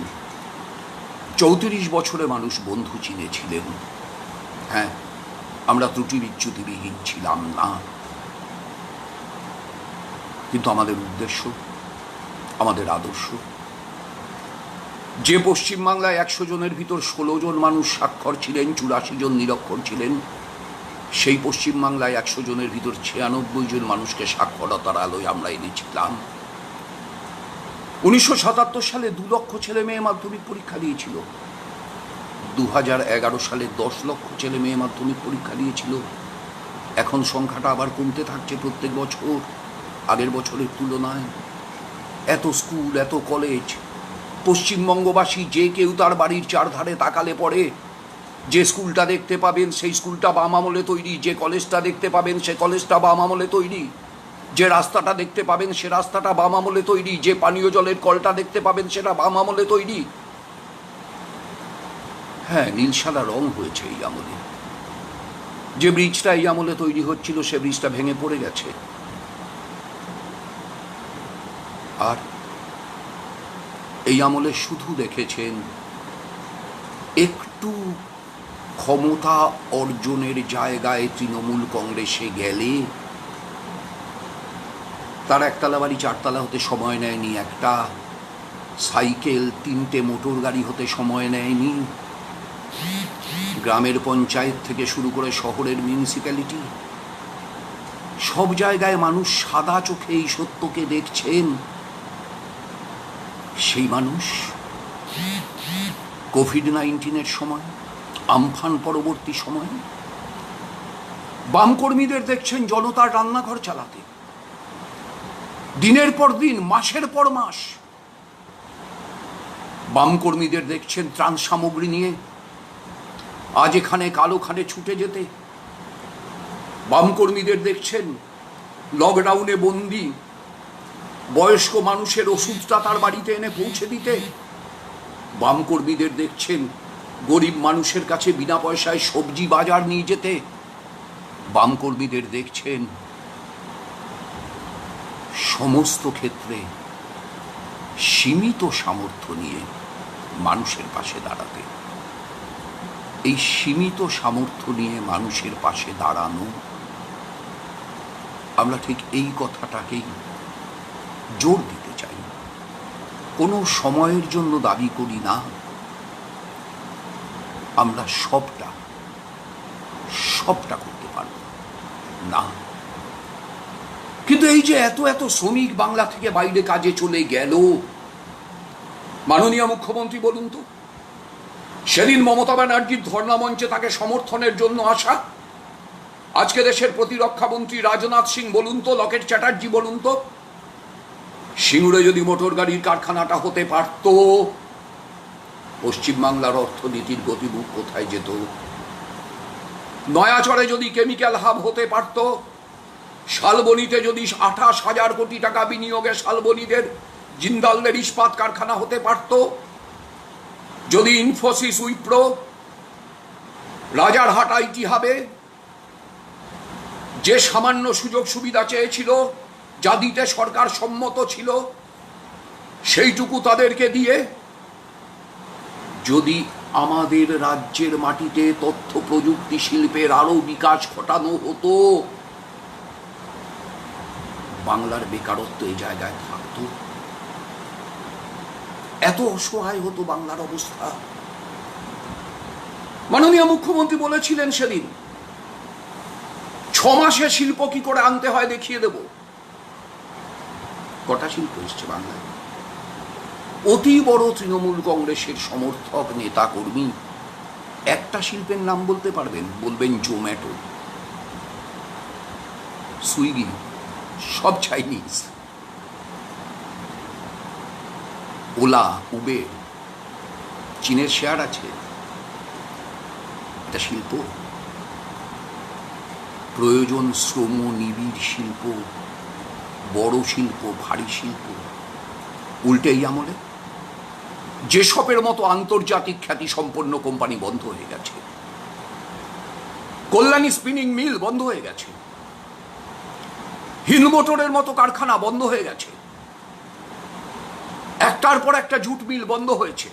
34 বছরে মানুষ বন্ধু চিনেছিলেন। হ্যাঁ, আমরা ত্রুটি বিচ্যুতিবিহীন ছিলাম না, কিন্তু আমাদের উদ্দেশ্য, আমাদের আদর্শ, যে পশ্চিমবাংলায় 100 জনের ভিতর 16 জন মানুষ স্বাক্ষর ছিলেন, 84 জন নিরক্ষর ছিলেন, সেই পশ্চিমবাংলায় 100 জনের ভিতর 96 জন মানুষকে সাক্ষরতার আলোয় আমরা এনেছিলাম। 1977 সালে 2 লক্ষ ছেলে মেয়ে মাধ্যমিক পরীক্ষা দিয়েছিল। 2011 সালে 10 লক্ষ ছেলে মেয়ে মাধ্যমিক পরীক্ষা দিয়েছিল। এখন সংখ্যাটা আবার কমতে থাকছে প্রত্যেক বছর আগের বছরের তুলনায়। এত স্কুল, এত কলেজ, পশ্চিমবঙ্গবাসী যে কেউ তার বাড়ির চারধারে তাকালে পড়ে যে স্কুলটা দেখতে পাবেন সেই স্কুলটা বাম আমলে তৈরি, যে কলেজটা দেখতে পাবেন সে কলেজটা বাম আমলে তৈরি, যে রাস্তাটা দেখতে পাবেন সে রাস্তাটা বাম আমলে তৈরি, যে পানীয় জলের কলটা দেখতে পাবেন সেটা বাম আমলে তৈরি। হ্যাঁ, নীল সাদা রং হয়েছে এই আমলে। যে ব্রিজটা এই আমলে তৈরি হচ্ছিল সে ব্রিজটা ভেঙে পড়ে গেছে। আর এই আমলে শুধু দেখেছেন একটু ক্ষমতা অর্জনের জায়গায় তৃণমূল কংগ্রেসে গেলে তার একতলা বাড়ি 4 তলা হতে সময় নেয়নি, একটা সাইকেল 3টে মোটর গাড়ি হতে সময় নেয়নি। গ্রামের পঞ্চায়েত থেকে শুরু করে শহরের মিউনিসিপ্যালিটি, সব জায়গায় মানুষ সাদা চোখে এই সত্যকে দেখছেন। সেই মানুষ কোভিড-19 সময়, আমফান পরবর্তী সময় বামকর্মীদের দেখছেন জনতার রান্নাঘর চালাতে, দিনের পর দিন, মাসের পর মাস। বামকর্মীদের দেখছেন ত্রাণ সামগ্রী নিয়ে আজ এখানে কাল ওখানে ছুটে যেতে। বামকর্মীদের দেখছেন লকডাউনে বন্দি বয়স্ক মানুষের ওষুধটা তার বাড়িতে এনে পৌঁছে দিতে। বামকর্মীদের দেখছেন গরিব মানুষের কাছে বিনা পয়সায় সবজি বাজার নিয়ে যেতে। বামকর্মীদের দেখছেন সমস্ত ক্ষেত্রে সীমিত সামর্থ্য নিয়ে মানুষের পাশে দাঁড়াতে। এই সীমিত সামর্থ্য নিয়ে মানুষের পাশে দাঁড়ানো, আমরা ঠিক এই কথাটাকেই জোর দিতে চাই। কোনো সময়ের জন্য দাবি করি না আমরা সবটা করতে পারব না। কিন্তু এই যে এত এত শ্রমিক বাংলা থেকে বাইরে কাজে চলে গেল, মাননীয় মুখ্যমন্ত্রী বলুন তো, সেদিন মমতা ব্যানার্জির ধর্ণা মঞ্চে তাকে সমর্থনের জন্য আসা, আজকে দেশের প্রতিরক্ষা মন্ত্রী রাজনাথ সিং বলুন তো, লকেট চ্যাটার্জি বলুন তো, সিঙ্গুরে যদি মোটর গাড়ির কারখানাটা হতে পারত, পশ্চিমবাংলার অর্থনীতির গতিমুখ কোথায় যেত? নয়াচরে যদি কেমিক্যাল হাব হতে পারত, শালবনীতে যদি 28,000 কোটি টাকা বিনিয়োগে শালবনীদের জিন্দালদের ইস্পাত কারখানা হতে পারত, যদি ইনফোসিস, উইপ্রো, রাজারহাট আইটি হাবে যে সামান্য সুযোগ সুবিধা চেয়েছিল, যা দিতে সরকার সম্মত ছিল, সেইটুকু তাদেরকে দিয়ে যদি আমাদের রাজ্যের মাটিতে তথ্য প্রযুক্তি শিল্পের আরো বিকাশ ঘটানো হতো, বাংলার বেকারত্ব এই জায়গায় থাকত? এত অসহায় হতো বাংলার অবস্থা? মাননীয় মুখ্যমন্ত্রী বলেছিলেন সেদিন, 6 মাসে শিল্প কি করে আনতে হয় দেখিয়ে দেব। কটা শিল্প এসছে বাংলায়? অতি বড় তৃণমূল কংগ্রেসের সমর্থক নেতা কর্মী একটা শিল্পের নাম বলতে পারবেন? বলবেন জোম্যাটো, সুইগি, সব চাইনিজ। ওলা, উবের, চীনের শেয়ার আছে, এটা শিল্প? প্রয়োজন শ্রম নিবিড় শিল্প, বড় শিল্প, ভারী শিল্প। উল্টে এই আমলে যেসবের মতো আন্তর্জাতিক খ্যাতি সম্পন্ন কোম্পানি বন্ধ হয়ে গেছে, কল্যাণী স্পিনিং মিল বন্ধ হয়ে গেছে, হিল মোটরের মতো কারখানা বন্ধ হয়ে গেছে, একটার পর একটা জুট মিল বন্ধ হয়েছে।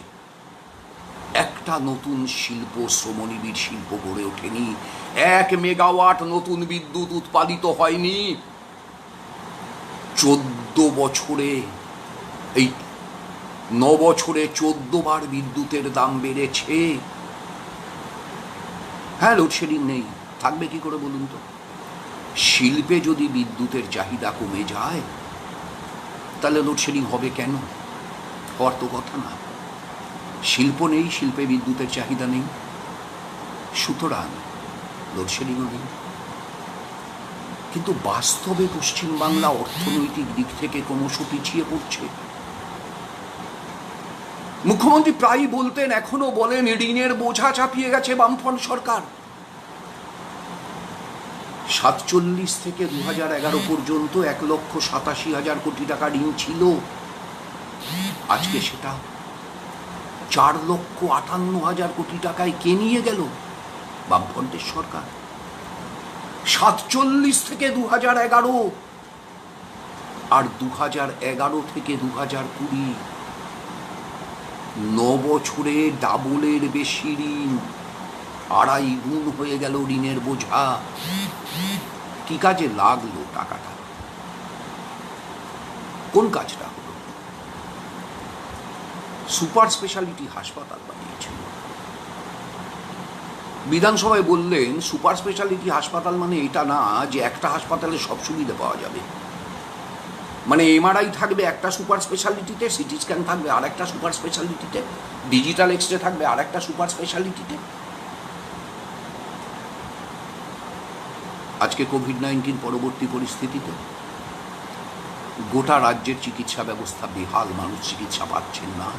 একটা নতুন শিল্প, শ্রমনিবিড় শিল্প গড়ে ওঠেনি। 1 মেগাওয়াট নতুন বিদ্যুৎ উৎপাদিত হয়নি। 14 বছরে, এই 9 বছরে 14 বার বিদ্যুতের দাম বেড়েছে। হ্যাঁ, লোডশেডিং নেই, থাকবে কি করে বলুন তো? শিল্পে যদি বিদ্যুতের চাহিদা কমে যায়, তাহলে লোডশেডিং হবে কেন? হওয়ার তো কথা না। শিল্প নেই, শিল্পে বিদ্যুতের চাহিদা নেই, সুতরাং লোডশেডিংও নেই। কিন্তু বাস্তবে পশ্চিমবাংলা অর্থনৈতিক দিক থেকে ক্রমশ পিছিয়ে পড়ছে। মুখ্যমন্ত্রী প্রায়ই বলতেন, এখনো বলেন, ঋণের বোঝা চাপিয়ে গেছে বামফ্রন্ট সরকার। 47 থেকে 2011 পর্যন্ত 1,87,000 কোটি টাকা ঋণ ছিল। আজকে সেটা 4,58,000 কোটি টাকায় কে নিয়ে গেল? বামফ্রন্টের সরকার। 47 থেকে 2011 আর 2011 থেকে 2020, 9 বছরে ডাবলের বেশি ঋণ, 2.5 গুণ হয়ে গেল ঋণের বোঝা। কি কাজে লাগলো টাকাটা? কোন কাজটা হলো? সুপার স্পেশালিটি হাসপাতাল বানিয়েছিল। বিধানসভায় বললেন, সুপার স্পেশালিটি হাসপাতাল মানে এটা না যে একটা হাসপাতালে সব সুবিধা পাওয়া যাবে। মানে এমআরআই থাকবে একটা সুপার স্পেশালিটিতে, সিটি স্ক্যান থাকবে আর একটা সুপার স্পেশালিটিতে, ডিজিটাল এক্সরে থাকবে আর একটা সুপার স্পেশালিটিতে। আজকে কোভিড-19 পরবর্তী পরিস্থিতিতে গোটা রাজ্যের চিকিৎসা ব্যবস্থা বেহাল, মানুষ চিকিৎসা পাচ্ছেন না।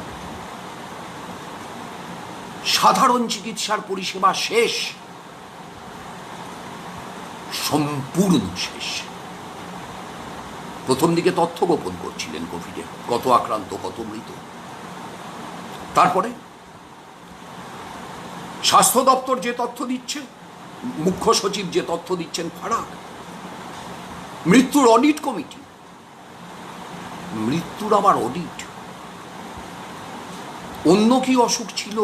সাধারণ চিকিৎসার পরিষেবা শেষ, সম্পূর্ণ শেষ। প্রথম দিকে তথ্য গোপন করছিলেন কোভিডে, কত আক্রান্ত, কত মৃত। তারপরে স্বাস্থ্য দপ্তর যে তথ্য দিচ্ছে, মুখ্য সচিব যে তথ্য দিচ্ছেন, ফারাক। মৃত্যুর অডিট কমিটি, মৃত্যুর আবার অডিট। অন্য কি অসুখ ছিল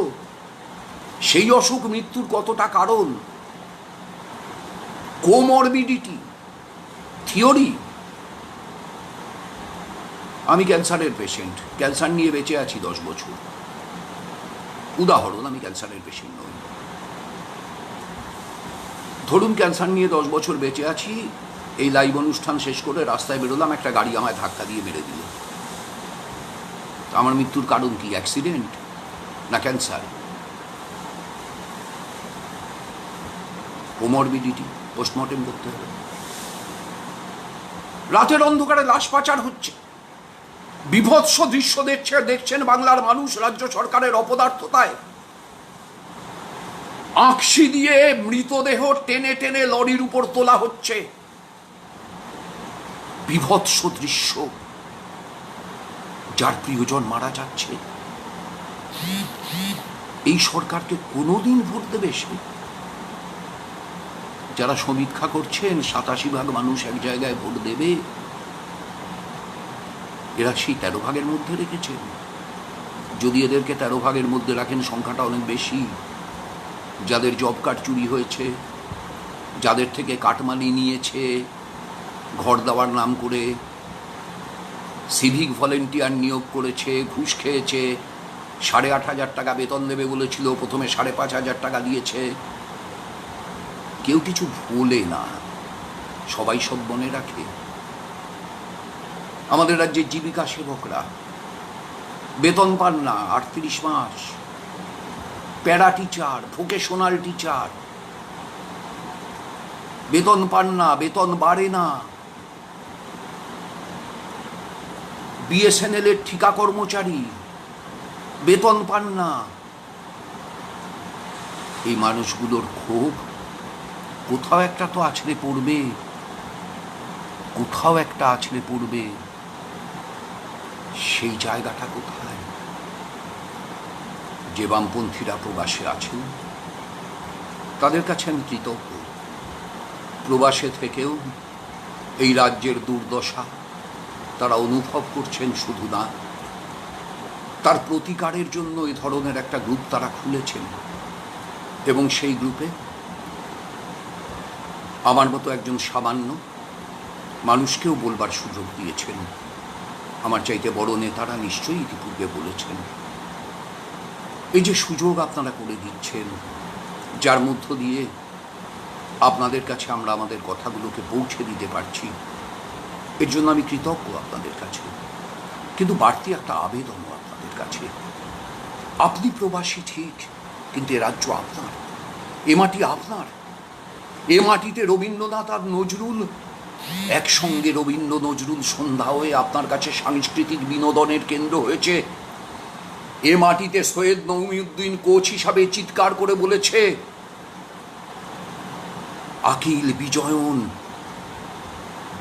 সেই অসুখ মৃত্যুর কতটা কারণ, কোমরবিডিটি, থিওরি। আমি ক্যান্সারের পেশেন্ট, ক্যান্সার নিয়ে বেঁচে আছি 10 বছর। উদাহরণ, আমি ক্যান্সারের পেশেন্ট নই। ধরুন ক্যান্সার নিয়ে 10 বছর বেঁচে আছি, এই লাইভ অনুষ্ঠান শেষ করে রাস্তায় বেরোলাম, একটা গাড়ি আমায় ধাক্কা দিয়ে মেরে দিল। আমার মৃত্যুর কারণ কি? অ্যাক্সিডেন্ট না ক্যান্সার? কোমরবিডিটি, পোস্টমর্টেম করতে হবে। রাতের অন্ধকারে লাশ পাচার হচ্ছে, বিভৎস দৃশ্য দেখছেন বাংলার মানুষ রাজ্য সরকারের অপদার্থতায়। আঁকশি দিয়ে মৃতদেহ টেনে টেনে লরির উপর তোলা হচ্ছে, বিভৎস দৃশ্য। যার প্রিয়জন মারা যাচ্ছে, এই সরকারকে কোনোদিন ভোট দেবে সে? যারা সমীক্ষা করছেন 87% মানুষ এক জায়গায় ভোট দেবে, এরা সেই 13 ভাগের মধ্যে রেখেছেন। যদি এদেরকে 13 ভাগের মধ্যে রাখেন, সংখ্যাটা অনেক বেশি। যাদের জব কার্ড চুরি হয়েছে, যাদের থেকে কাটমানি নিয়েছে ঘর দেওয়ার নাম করে, সিভিক ভলেন্টিয়ার নিয়োগ করেছে, ঘুষ খেয়েছে, 8,500 টাকা বেতন দেবে বলেছিল, প্রথমে 5,500 টাকা দিয়েছে। কেউ কিছু ভোলে না, সবাই সব মনে রাখে। আমাদের রাজ্যের জীবিকা সেবকরা বেতন পান না 38 মাস, প্যারা টিচার, ভোকেশনাল টিচার বেতন পান না, বেতন বাড়ে না। বিএসএনএল এর ঠিকা কর্মচারী বেতন পান না। এই মানুষগুলোর ক্ষোভ কোথাও একটা তো আছড়ে পড়বে, কোথাও একটা আছড়ে পড়বে। সেই জায়গাটা কোথায়? যে বামপন্থীরা প্রবাসে আছেন তাদের কাছে আমি কৃতজ্ঞ। প্রবাসে থেকেও এই রাজ্যের দুর্দশা তারা অনুভব করছেন, শুধু না, তার প্রতিকারের জন্য এই ধরনের একটা গ্রুপ তারা খুলেছেন, এবং সেই গ্রুপে আমার মতো একজন সামান্য মানুষকেও বলবার সুযোগ দিয়েছেন। আমার চাইতে বড় নেতারা নিশ্চয়ই ইতিপূর্বে বলেছেন। এই যে সুযোগ আপনারা করে দিচ্ছেন, যার মধ্য দিয়ে আপনাদের কাছে আমরা আমাদের কথাগুলোকে পৌঁছে দিতে পারছি, এর জন্য আমি কৃতজ্ঞ আপনাদের কাছে। কিন্তু বাড়তি একটা আবেদনও আপনাদের কাছে। আপনি প্রবাসী ঠিক, কিন্তু এ রাজ্য আপনার, এ মাটি আপনার। এ মাটিতে রবীন্দ্রনাথ আর নজরুল একসঙ্গে, রবীন্দ্র নজরুল সন্ধ্যা হয়ে আপনার কাছে সাংস্কৃতিক বিনোদনের কেন্দ্র হয়েছে। এ মাটিতে সৈয়দ নঈমুদ্দিন কোচ হিসাবে চিৎকার করে বলেছে, আকিল বিজয়ন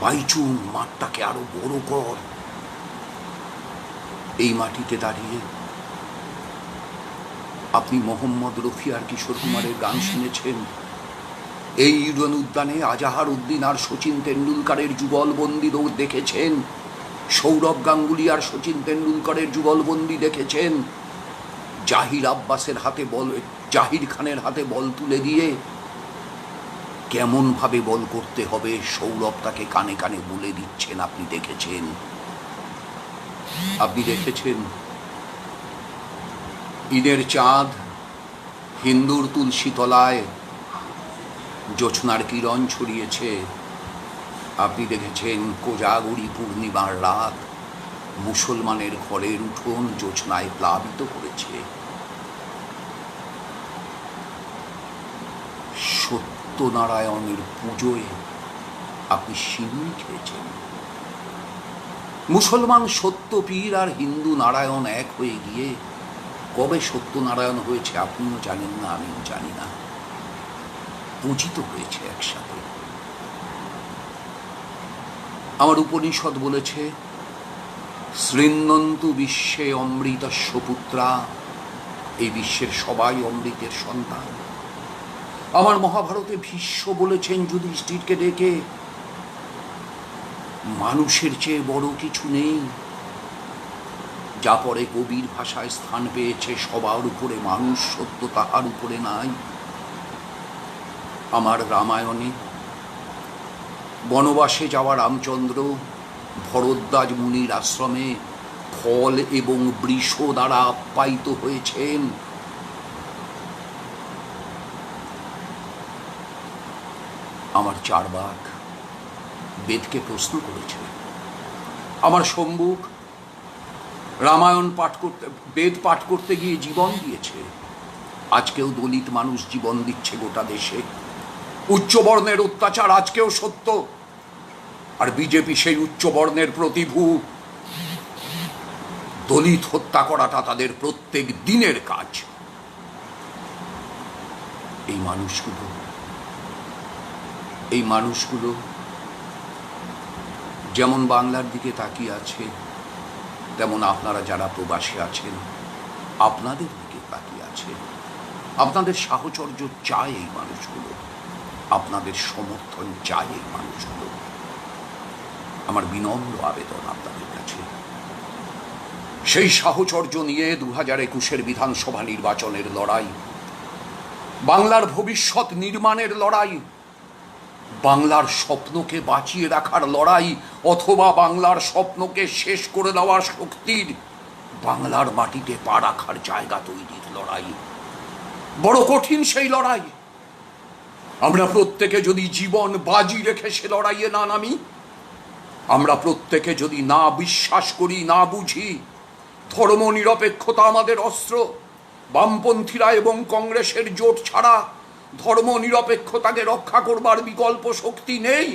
বাইচুং, মাঠটাকে আরো বড় কর। এই মাটিতে দাঁড়িয়ে আপনি মোহাম্মদ রফি আর কিশোর কুমারের গান শুনেছেন। এই ইডেন উদ্যানে আজাহার উদ্দিন আর শচীন তেন্ডুলকারের যুগলবন্দি দেখেছেন। সৌরভ গাঙ্গুলি আর শচীন তেন্ডুলকারের যুগলবন্দি দেখেছেন। জাহির আব্বাসের হাতে বল, জাহির খানের হাতে বল তুলে দিয়ে কেমন ভাবে বল করতে হবে সৌরভ তাকে কানে কানে বলে দিচ্ছেন, আপনি দেখেছেন। আপনি দেখেছেন ঈদের চাঁদ হিন্দুর তুলসী তলায় জোছনার কিরণ ছড়িয়েছে। আপনি দেখেছেন কোজাগরি পূর্ণিমার রাত মুসলমানের ঘরের উঠোন জোছনায় প্লাবিত করেছে। সত্যনারায়ণের পুজোয় আপনি সিন্নি খেয়েছেন। মুসলমান সত্যপীর আর হিন্দু নারায়ণ এক হয়ে গিয়ে কবে সত্যনারায়ণ হয়েছে আপনিও জানেন না, আমিও জানি না। পূজিত হয়েছে একসাথে। আমার উপনিষদ বলেছে, শৃণ্বন্তু বিশ্বে অমৃতস্য পুত্রা, এই বিশ্বের সবাই অমৃতের সন্তান। আমার মহাভারতে ভীষ্ম বলেছেন যুধিষ্ঠিরকে ডেকে, মানুষের চেয়ে বড় কিছু নেই, যা পরে কবির ভাষায় স্থান পেয়েছে সবার উপরে মানুষ, সত্য তাহার উপরে নাই। আমার রামায়ণে বনবাসে যাওয়া রামচন্দ্র ভরদ্বাজ মুনির আশ্রমে ফল এবং বৃষ দ্বারা আপ্যায়িত হয়েছেন। আমার চারবাক বেদকে প্রশ্ন করেছে। আমার সম্মুখ রামায়ণ পাঠ করতে, বেদ পাঠ করতে গিয়ে জীবন দিয়েছে। আজকেও দলিত মানুষ জীবন দিচ্ছে গোটা দেশে। উচ্চবর্ণের অত্যাচার আজকেও সত্য, আর বিজেপি সেই উচ্চবর্ণের প্রতিভূ। দলিত হত্যা করাটা তাদের প্রত্যেক দিনের কাজ। এই মানুষগুলো যেমন বাংলার দিকে তাকিয়ে আছে, তেমন আপনারা যারা প্রবাসী আছেন আপনাদের দিকে তাকিয়ে আছে। আপনাদের সাহচর্য চায় এই মানুষগুলো, আপনাদের সমর্থন চায় এই মানুষগুলো। আমার বিনম্র আবেদন আপনাদের কাছে, সেই সাহচর্য নিয়ে 2021 বিধানসভা নির্বাচনের লড়াই, বাংলার ভবিষ্যৎ নির্মাণের লড়াই, বাংলার স্বপ্নকে বাঁচিয়ে রাখার লড়াই, অথবা বাংলার স্বপ্নকে শেষ করে দেওয়ার শক্তির বাংলার মাটিতে পা রাখার জায়গা তৈরির লড়াই। বড় কঠিন সেই লড়াই। আমরা প্রত্যেকে যদি জীবন বাজি রেখে সে লড়াইয়ে না নামি, আমরা প্রত্যেকে যদি না বিশ্বাস করি, না বুঝি ধর্ম নিরপেক্ষতা আমাদের অস্ত্র, বামপন্থীরা এবং কংগ্রেসের জোট ছাড়া ধর্ম নিরপেক্ষতাকে রক্ষা করবার বিকল্প শক্তি নেই,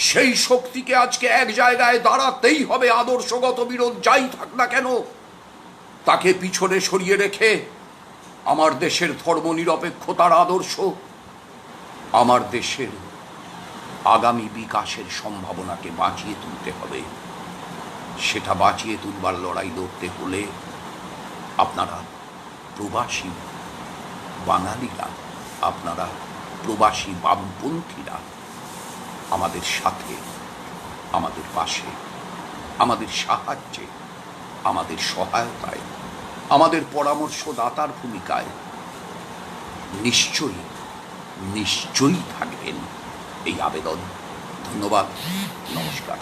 সেই শক্তিকে আজকে এক জায়গায় দাঁড়াতেই হবে। আদর্শগত বিরোধ যাই থাক না কেন তাকে পিছনে সরিয়ে রেখে আমার দেশের ধর্ম নিরপেক্ষতার আদর্শ, আমার দেশের আগামী বিকাশের সম্ভাবনাকে বাঁচিয়ে তুলতে হবে। সেটা বাঁচিয়ে তুলবার লড়াই লড়তে হলে আপনারা প্রবাসী বাঙালিরা, আপনারা প্রবাসী বামপন্থীরা আমাদের সাথে, আমাদের পাশে, আমাদের সাহায্যে, আমাদের সহায়তায়, আমাদের পরামর্শদাতার ভূমিকায় নিশ্চয়ই নিশ্চয়ই থাকবেন, এই আবেদন। ধন্যবাদ, নমস্কার।